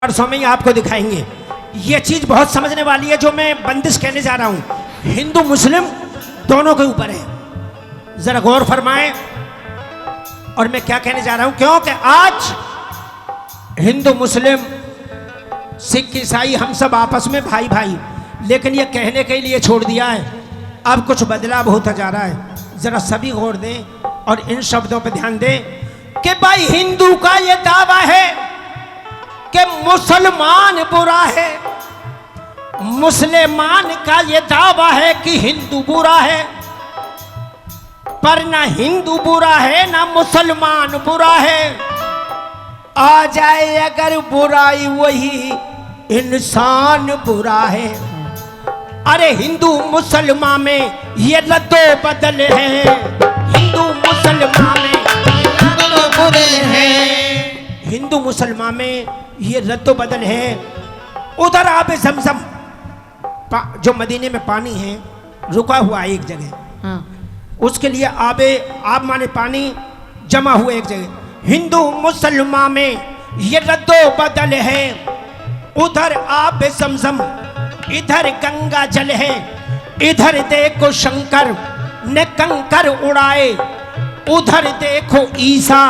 परसों में ही आपको दिखाएंगे। ये चीज बहुत समझने वाली है जो मैं बंदिश कहने जा रहा हूं, हिंदू मुस्लिम दोनों के ऊपर है। जरा गौर फरमाएं और मैं क्या कहने जा रहा हूं, क्योंकि आज हिंदू मुस्लिम सिख ईसाई हम सब आपस में भाई भाई, लेकिन ये कहने के लिए छोड़ दिया है। अब कुछ बदलाव होता जा रहा है। जरा सभी गौर दें और इन शब्दों पर ध्यान दें कि भाई हिंदू का ये दावा है कि मुसलमान बुरा है, मुसलमान का ये दावा है कि हिंदू बुरा है, पर ना हिंदू बुरा है ना मुसलमान बुरा है। आ जाए अगर बुराई वही इंसान बुरा है। अरे हिंदू मुसलमान में ये रद्दो बदल है, हिंदू मुसलमान में रद्दो बदल है, हिंदू मुसलमान में ये रद्दो बदल है। उधर आबे ज़मज़म जो मदीने में पानी है रुका हुआ है एक जगह, हाँ। उसके लिए आब माने पानी जमा हुआ एक जगह। हिंदू मुसलमान में ये रद्दो बदल है। उधर आबे ज़मज़म इधर गंगा जल है। इधर देखो शंकर ने कंकर उड़ाए, उधर देखो ईसा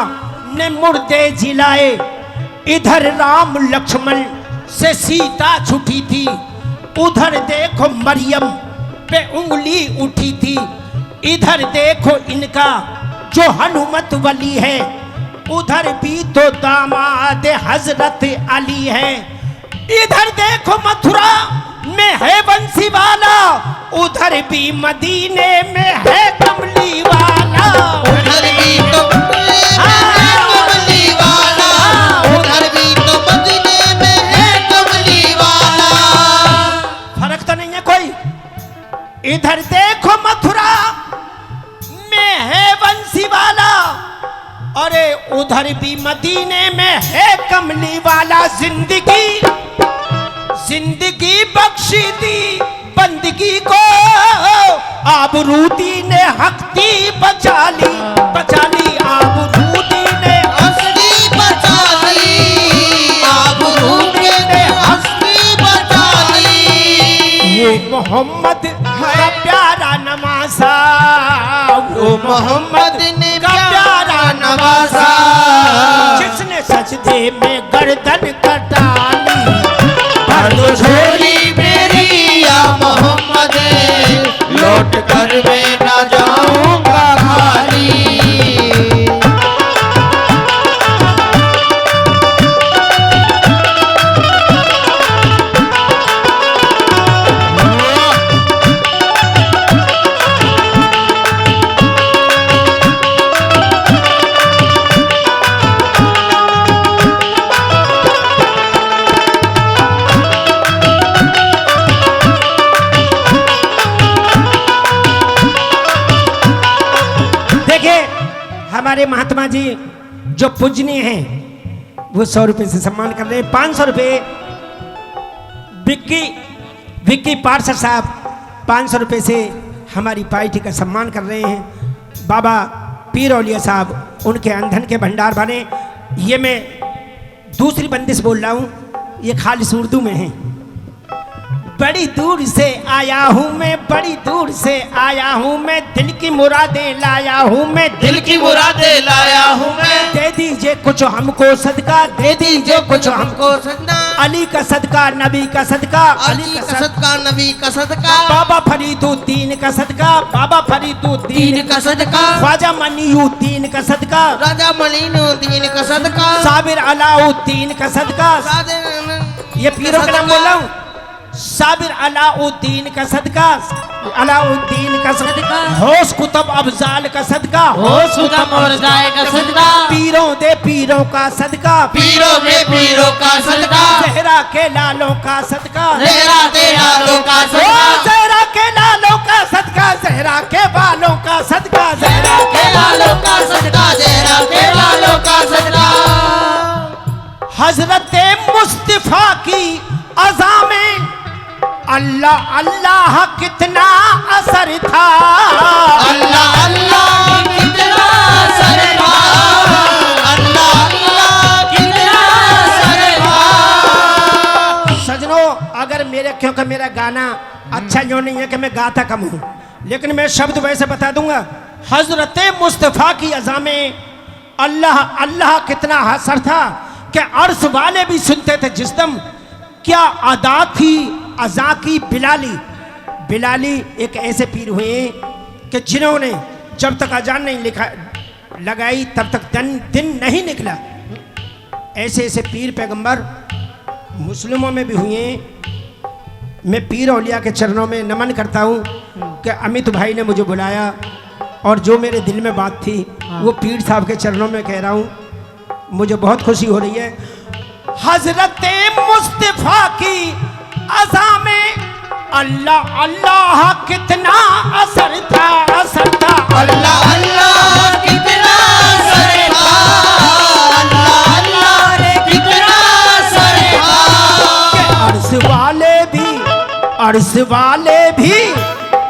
ने मुर्दे जिलाए। इधर राम लक्ष्मण से सीता छुटी थी, उधर देखो मरियम पे उंगली उठी थी। इधर देखो इनका जो हनुमत वली है, उधर भी तो दामाद हजरत अली है। इधर देखो मथुरा में है बंसी वाला, उधर भी मदीने में है कमली वाला। उधर भी तो कमली वाला, उधर भी तो मदीने में है कमली वाला। फर्क तो नहीं है कोई। इधर देखो मथुरा में है बंसी वाला, अरे उधर भी मदीने में है कमली वाला। जिंदगी बख्शी दी बंदगी को, आबरूदी ने हकती बचा ली आबरूदी ने हस्ती बचा ली, आबरूदी ने हस्ती बचा ली। ये मोहम्मद का प्यारा नवासा, वो मोहम्मद ने का प्यारा नवासा, जिसने सजदे में गर्दन कटा ली। तो झोली मेरी या मोहम्मद, लौट कर मैं ना जाऊंगा खाली। हमारे महात्मा जी जो पूजनीय हैं वो 100 रुपए से सम्मान कर रहे हैं। 500 रुपए विक्की पार्षद साहब 500 रुपए से हमारी पार्टी का सम्मान कर रहे हैं। बाबा पीर औलिया साहब उनके अंधन के भंडार बने। ये मैं दूसरी बंदिश बोल रहा हूँ, ये खालिस उर्दू में है। बड़ी दूर से आया हूँ मैं, बड़ी दूर से आया हूँ मैं, दिल की मुरादें लाया हूँ मैं, दिल की मुरादें लाया हूँ मैं। दे दीजिए कुछ हमको सदका, दे दीजिए कुछ हमको सदका। अली का सदका, नबी का सदका, अली का सदका, नबी का सदका, बाबा फरीदुद्दीन का सदका, बाबा फरीदुद्दीन का सदका, ख्वाजा मनीउद्दीन का सदका, राजा मनीउद्दीन का सदका, साबिर अलाउद्दीन का सदका। ये पीरों का नाम बोल रहा हूँ। साबिर अलाउद्दीन का सदका, अलाउद्दीन का सदका, होश कुतुब अफजाल का सदका, होश कुतुब अफजाल का सदका, पीरों दे पीरों का सदका, पीरों में पीरों का सदका, ज़हरा के लालों का सदका, ज़हरा के लालों का सदका, ज़हरा के लालों का सदका, ज़हरा के बालों का सदका, ज़हरा के लालों का सदका, ज़हरा के लालों का सदका। हजरत मुस्तफा की अज़ा में अल्लाह अल्लाह कितना असर था, अल्लाह अल्लाह कितना असर था, अल्लाह अल्लाह कितना असर था। अगर मेरे क्योंकि मेरा गाना अच्छा जो नहीं है कि मैं गाता कम हूँ, लेकिन मैं शब्द वैसे बता दूंगा। हजरत मुस्तफ़ा की अज़ा में अल्लाह अल्लाह कितना हसर था कि अर्श वाले भी सुनते थे जिस दम। क्या अदा थी अज़ा की बिलाली। बिलाली एक ऐसे पीर हुए कि जिन्होंने जब तक अजान नहीं लिखा लगाई तब तक दिन नहीं निकला। ऐसे ऐसे पीर पैगंबर मुस्लिमों में भी हुए। मैं पीर औलिया के चरणों में नमन करता हूँ कि अमित भाई ने मुझे बुलाया और जो मेरे दिल में बात थी वो पीर साहब के चरणों में कह रहा हूँ। मुझे बहुत खुशी हो रही है। हजरत मुस्तफा की अज़ा में अल्लाह अल्लाह कितना असर था, असर था। अल्लाह अल्लाह कितना असर था, अल्लाह अल्लाह कितना असर था। कि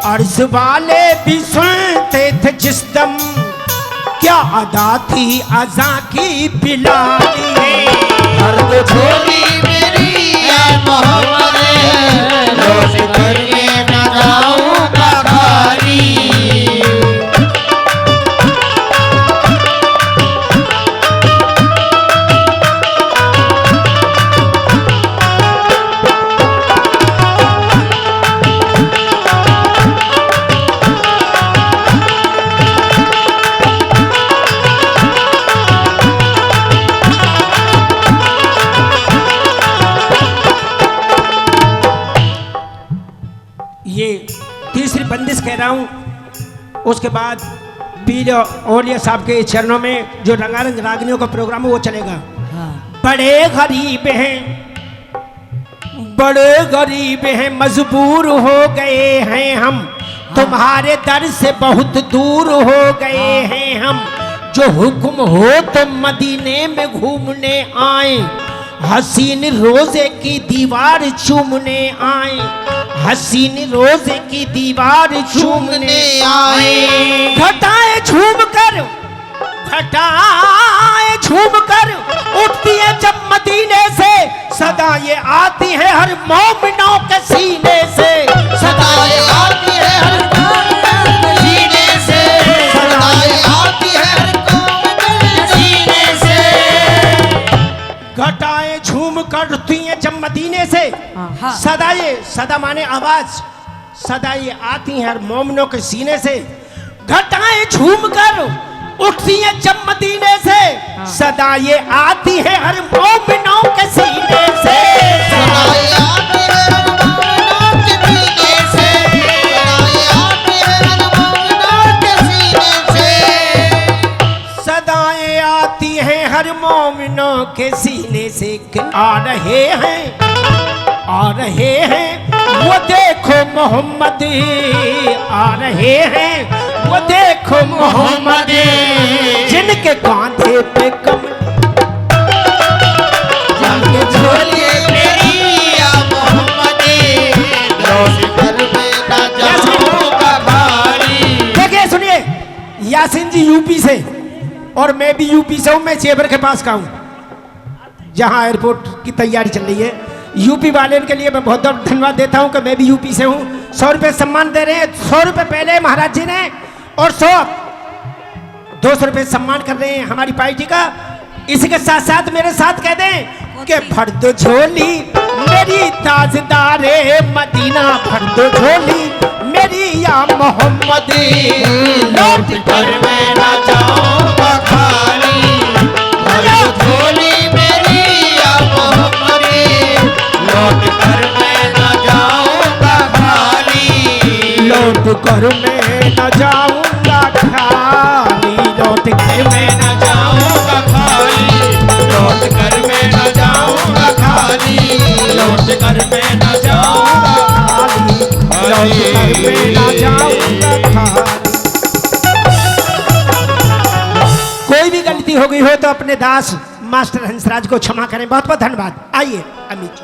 अर्श वाले भी सुनते थे जिस दम। क्या अदा थी अज़ा की बिलाली। दर्द झोली मेरी या मोहम्मद, लौट कर मैं न जाऊंगा खाली। ये तीसरी बंदिश कह रहा हूँ। उसके बाद पीर औलिया साहब के चरणों में जो रंगारंग रागनियों का प्रोग्राम है वो चलेगा। बड़े गरीब हैं मजबूर हो गए हैं हम, तुम्हारे दर से बहुत दूर हो गए हैं हम। जो हुक्म हो तो मदीने में घूमने आए, हसीन रोजे की दीवार चूमने आए, हसीन रोजे की दीवार चूमने आए। घटाए झूम कर उठती है जब मदीने से, सदा ये आती है हर मोमिनों के सीने से। सदा ये आती है हर मोमिनों के सीने से, सदा ये आती है हर मोमिनों के सीने से। घटाएं झूम कर उठती हैं जब मदीने से, सदा माने आवाज, सदा ये आती हैं हर मोमिनों के सीने से। घटाएं झूम कर उठती हैं जब मदीने से, सदा ये आती है हर मोमिनों के सीने से। सदा ये आती है हर मोमिनों के सीने से, सदा ये आती है हर मोमिनों के सीने से। सदाएं आती हैं हर मोमिनों के सीने से। आ रहे हैं वो देखो मोहम्मद, आ रहे हैं वो देखो मोहम्मद, जिनके कांधे पे कमर, जिनके झोली मेरी या मोहम्मद, लौट कर मैं न जाऊंगा खाली। देखिए सुनिए, यासीन जी यूपी से और मैं भी यूपी से हूँ। मैं जेबर के पास का हूँ जहाँ एयरपोर्ट की तैयारी चल रही है। यूपी वाले के लिए मैं बहुत बहुत धन्यवाद देता हूँ कि मैं भी यूपी से हूँ। 100 रुपये सम्मान दे रहे हैं। 100 रुपये पहले महाराज जी ने और 200 रुपये सम्मान कर रहे हैं हमारी पार्टी का। इसी के साथ साथ मेरे साथ कह दें कि भर दो झोली मेरी ताजदारे मदीना, भर दो झोली मेरी या मोहम्मद, लौट कर मैं न जाऊंगा खाली। भर दो झोली मेरी या मोहम्मद, लौट कर मैं न जाऊंगा खाली। लौट कर मैं न जाऊंगा खाली, लौट कर मैं न जाऊंगा खाली, लौट कर मैं न जाऊंगा खाली, लौट कर मैं न जाऊंगा खाली, लौट कर मैं न जाऊंगा खाली। कोई भी गलती हो गई हो तो अपने दास मास्टर हंसराज को क्षमा करें। बहुत बहुत धन्यवाद। आइए अमित जी।